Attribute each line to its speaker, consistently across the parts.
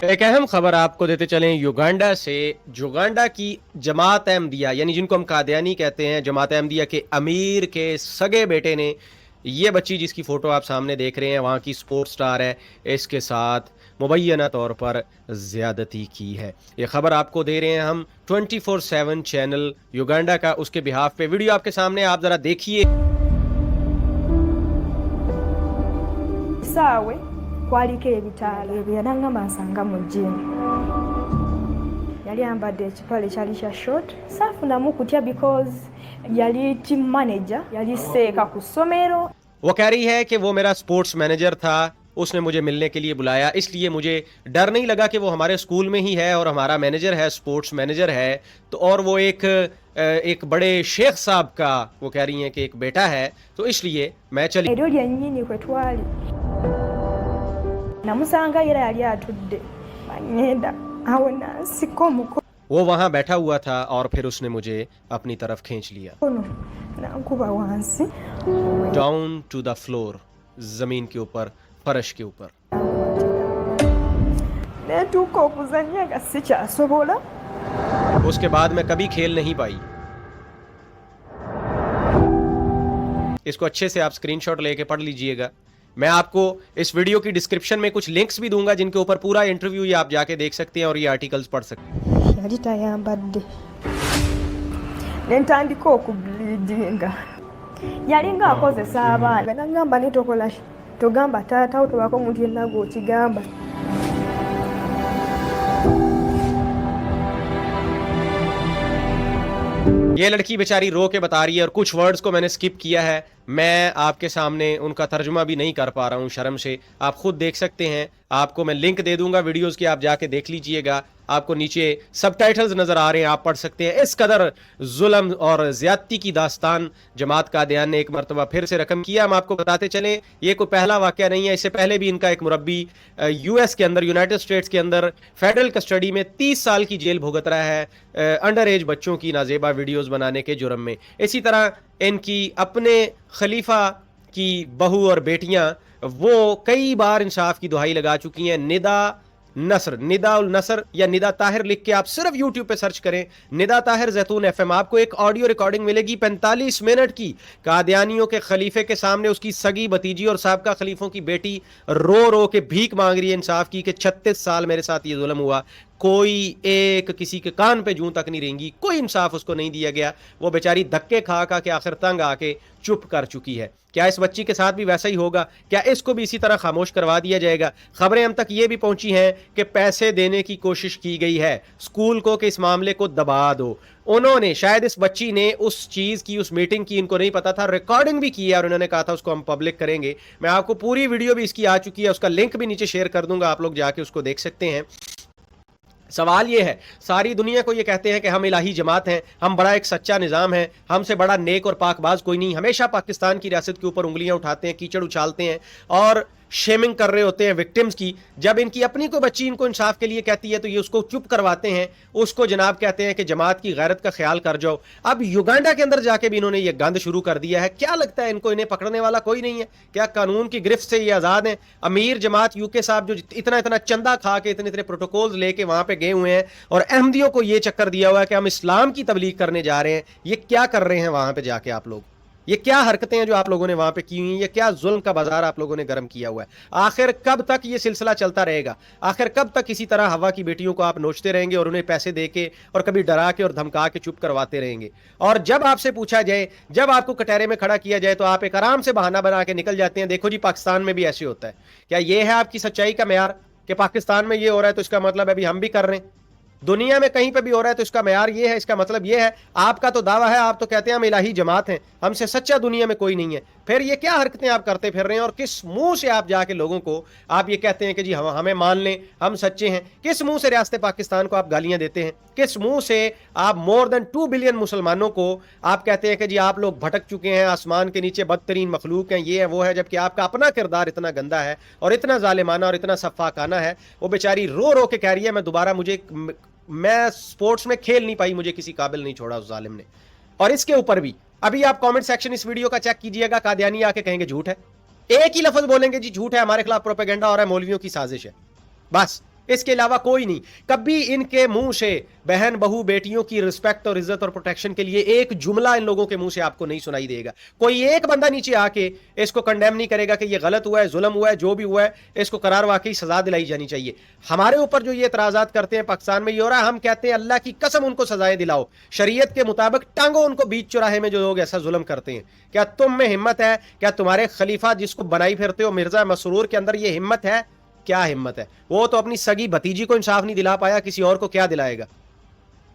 Speaker 1: एक अहम खबर आपको देते चलें युगांडा से। युगांडा की जमात अहमदिया यानी जिनको हम कादियानी कहते हैं, जमात अहमदिया के अमीर के सगे बेटे ने ये बच्ची जिसकी फ़ोटो आप सामने देख रहे हैं वहाँ की स्पोर्ट्स स्टार है, इसके साथ मुबैना तौर पर ज़्यादती की है। ये ख़बर आपको दे रहे हैं हम 24/7 चैनल युगांडा का, उसके बिहाफ पे वीडियो आपके सामने, आप ज़रा देखिए।
Speaker 2: Sawe kwaliko ebitaala ebyo yanangamba nsanga mu gym. Yali ayambadde ekipale kyali kya short, saafunamu kutya because yali team manager, yali seeka ku ssomero.
Speaker 1: वो कह रही है कि वो मेरा स्पोर्ट्स मैनेजर था, उसने मुझे मिलने के लिए बुलाया, इसलिए मुझे डर नहीं लगा कि वो हमारे स्कूल में ही है और हमारा मैनेजर है, स्पोर्ट्स मैनेजर है। तो और वो एक बड़े शेख साहब का वो कह रही हैं कि एक बेटा है, तो इसलिए मैं चली।
Speaker 2: Eryo lyennyini kwe twali. Namusanga era yali atudde. Ngenda awo nansika omukono
Speaker 1: वो वहाँ बैठा हुआ था और फिर उसने मुझे अपनी तरफ खींच लिया।
Speaker 2: nankuba wansi.
Speaker 1: Down to the floor, जमीन के ऊपर, फर्श के ऊपर।
Speaker 2: Neetuuka okuzannya nga sikyasobola.
Speaker 1: उसके बाद मैं कभी खेल नहीं पाई। इसको अच्छे से आप स्क्रीनशॉट लेके पढ़ लीजिएगा। मैं आपको इस वीडियो की डिस्क्रिप्शन में कुछ लिंक्स भी दूंगा जिनके ऊपर पूरा इंटरव्यू ये आप जाके देख सकते हैं और ये आर्टिकल्स पढ़ सकते हैं।
Speaker 2: Yali tayambadde. Ne ntandika okubleedinga. Yalinga akozesa abaana. Nagamba nitokola togamba taatawo tobako omuntu yenna gw'okigamba.
Speaker 1: ये लड़की बेचारी रो के बता रही है और कुछ वर्ड्स को मैंने स्किप किया है, मैं आपके सामने उनका तर्जुमा भी नहीं कर पा रहा हूँ शर्म से। आप खुद देख सकते हैं, आपको मैं लिंक दे दूंगा वीडियोस की, आप जाके देख लीजिएगा। आपको नीचे सबटाइटल्स नज़र आ रहे हैं, आप पढ़ सकते हैं। इस कदर जुल्म और ज़्यादती की दास्तान जमात कादियान ने एक मरतबा फिर से रकम किया। हम आपको बताते चलें, ये कोई पहला वाक़या नहीं है, इससे पहले भी इनका एक मुरब्बी यूएस के अंदर, यूनाइटेड स्टेट्स के अंदर फेडरल कस्टडी में 30 साल की जेल भुगत रहा है अंडर एज बच्चों की नाजेबा वीडियोज़ बनाने के जुर्म में। इसी तरह इनकी अपने खलीफा की बहू और बेटियां वो कई बार इंसाफ की दुहाई लगा चुकी हैं। निदा उल नसर या निदा ताहिर लिख के आप सिर्फ यूट्यूब पे सर्च करें, निदा ताहिर जैतून एफएम, आपको एक ऑडियो रिकॉर्डिंग मिलेगी 45 मिनट की। कादियानियों के खलीफे के सामने उसकी सगी भतीजी और साबका खलीफों की बेटी रो रो के भीख मांग रही है इंसाफ की कि 36 साल मेरे साथ ये जुल्म हुआ, कोई एक किसी के कान पे जूं तक नहीं रेंगी, कोई इंसाफ उसको नहीं दिया गया। वो बेचारी धक्के खा खा के आखिर तंग आके चुप कर चुकी है। क्या इस बच्ची के साथ भी वैसा ही होगा? क्या इसको भी इसी तरह खामोश करवा दिया जाएगा? खबरें हम तक ये भी पहुंची हैं कि पैसे देने की कोशिश की गई है स्कूल को कि इस मामले को दबा दो। उन्होंने शायद इस बच्ची ने उस चीज़ की, उस मीटिंग की, इनको नहीं पता था, रिकॉर्डिंग भी की है और उन्होंने कहा था उसको हम पब्लिक करेंगे। मैं आपको पूरी वीडियो भी इसकी आ चुकी है, उसका लिंक भी नीचे शेयर कर दूंगा, आप लोग जाके उसको देख सकते हैं। सवाल ये है, सारी दुनिया को ये कहते हैं कि हम इलाही जमात हैं, हम बड़ा एक सच्चा निज़ाम है, हमसे बड़ा नेक और पाकबाज कोई नहीं। हमेशा पाकिस्तान की रियासत के ऊपर उंगलियां उठाते हैं, कीचड़ उछालते हैं और शेमिंग कर रहे होते हैं विक्टिम्स की। जब इनकी अपनी कोई बच्ची इनको इंसाफ के लिए कहती है तो ये उसको चुप करवाते हैं, उसको जनाब कहते हैं कि जमात की गैरत का ख्याल कर जाओ। अब युगांडा के अंदर जाके भी इन्होंने ये गंद शुरू कर दिया है। क्या लगता है इनको, इन्हें पकड़ने वाला कोई नहीं है? क्या कानून की गिरफ्त से ये आज़ाद हैं? अमीर जमात यूके साहब जो इतना इतना चंदा खा के इतने इतने प्रोटोकॉल्स लेके वहां पे गए हुए हैं और अहमदियों को ये चक्कर दिया हुआ है कि हम इस्लाम की तबलीग करने जा रहे हैं। ये क्या कर रहे हैं वहां पे जाके आप लोग? ये क्या हरकतें हैं जो आप लोगों ने वहां पे की हुई हैं? ये क्या जुल्म का बाजार आप लोगों ने गर्म किया हुआ है? आखिर कब तक ये सिलसिला चलता रहेगा? आखिर कब तक इसी तरह हवा की बेटियों को आप नोचते रहेंगे और उन्हें पैसे देके और कभी डरा के और धमका के चुप करवाते रहेंगे? और जब आपसे पूछा जाए, जब आपको कटहरे में खड़ा किया जाए तो आप एक आराम से बहाना बना के निकल जाते हैं, देखो जी पाकिस्तान में भी ऐसे होता है। क्या ये है आपकी सच्चाई का मेयार कि पाकिस्तान में ये हो रहा है तो इसका मतलब अभी हम भी कर रहे हैं? दुनिया में कहीं पे भी हो रहा है तो इसका मेयार ये है, इसका मतलब ये है। आपका तो दावा है, आप तो कहते हैं हम इलाही जमात हैं, हमसे सच्चा दुनिया में कोई नहीं है। फिर ये क्या हरकतें आप करते फिर रहे हैं और किस मुंह से आप जाके लोगों को आप ये कहते हैं कि जी हमें मान लें, हम सच्चे हैं? किस मुंह से रियासत पाकिस्तान को आप गालियां देते हैं? किस मुंह से आप मोर देन 2 बिलियन मुसलमानों को आप कहते हैं कि जी आप लोग भटक चुके हैं, आसमान के नीचे बदतरीन मखलूक हैं, ये है वो है, जबकि आपका अपना किरदार इतना गंदा है और इतना जालिमाना और इतना सफाकाना है। वो बेचारी रो रो के कह रही है मैं दोबारा, मैं स्पोर्ट्स में खेल नहीं पाई, मुझे किसी काबिल नहीं छोड़ा उस जालिम ने। और इसके ऊपर भी अभी आप कमेंट सेक्शन इस वीडियो का चेक कीजिएगा, कादियानी आके कहेंगे झूठ है, एक ही लफ्ज बोलेंगे जी झूठ है, हमारे खिलाफ प्रोपेगेंडा हो रहा है, मौलवियों की साजिश है। बस اس کے علاوہ کوئی نہیں. کبھی ان کے منہ سے بہن بہو بیٹیوں کی رسپیکٹ اور عزت اور پروٹیکشن کے لیے ایک جملہ ان لوگوں کے منہ سے آپ کو نہیں سنائی دے گا. کوئی ایک بندہ نیچے آ کے اس کو کنڈیم نہیں کرے گا کہ یہ غلط ہوا ہے, ظلم ہوا ہے, جو بھی ہوا ہے اس کو قرار واقعی سزا دلائی جانی چاہیے. ہمارے اوپر جو یہ اعتراضات کرتے ہیں پاکستان میں یہ ہو رہا ہے, ہم کہتے ہیں اللہ کی قسم ان کو سزائیں دلاؤ, شریعت کے مطابق ٹانگو ان کو بیچ چوراہے میں جو لوگ ایسا ظلم کرتے ہیں. کیا تم میں ہمت ہے؟ کیا تمہارے خلیفہ جس کو بنائی پھرتے ہو مرزا مسرور کے اندر یہ ہمت ہے؟ کیا ہمت ہے؟ وہ تو اپنی سگی بھتیجی کو انصاف نہیں دلا پایا, کسی اور کو کیا دلائے گا؟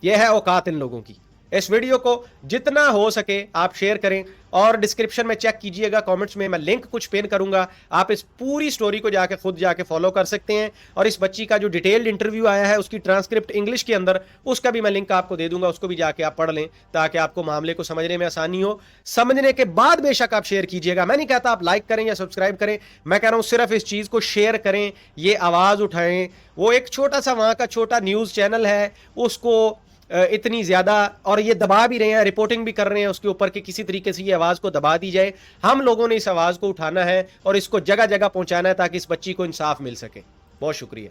Speaker 1: یہ ہے اوقات ان لوگوں کی. اس ویڈیو کو جتنا ہو سکے آپ شیئر کریں, اور ڈسکرپشن میں چیک کیجئے گا, کامنٹس میں میں لنک کچھ پین کروں گا, آپ اس پوری سٹوری کو خود جا کے فالو کر سکتے ہیں. اور اس بچی کا جو ڈیٹیلڈ انٹرویو آیا ہے اس کی ٹرانسکرپٹ انگلش کے اندر, اس کا بھی میں لنک آپ کو دے دوں گا, اس کو بھی جا کے آپ پڑھ لیں تاکہ آپ کو معاملے کو سمجھنے میں آسانی ہو. سمجھنے کے بعد بے شک آپ شیئر کیجئے گا. میں نہیں کہتا آپ لائک کریں یا سبسکرائب کریں, میں کہہ رہا ہوں صرف اس چیز کو شیئر کریں, یہ آواز اٹھائیں. وہ ایک چھوٹا سا وہاں کا چھوٹا نیوز چینل ہے, اس کو اتنی زیادہ, اور یہ دبا بھی رہے ہیں, رپورٹنگ بھی کر رہے ہیں اس کے اوپر کہ کسی طریقے سے یہ آواز کو دبا دی جائے. ہم لوگوں نے اس آواز کو اٹھانا ہے اور اس کو جگہ جگہ پہنچانا ہے تاکہ اس بچی کو انصاف مل سکے. بہت شکریہ.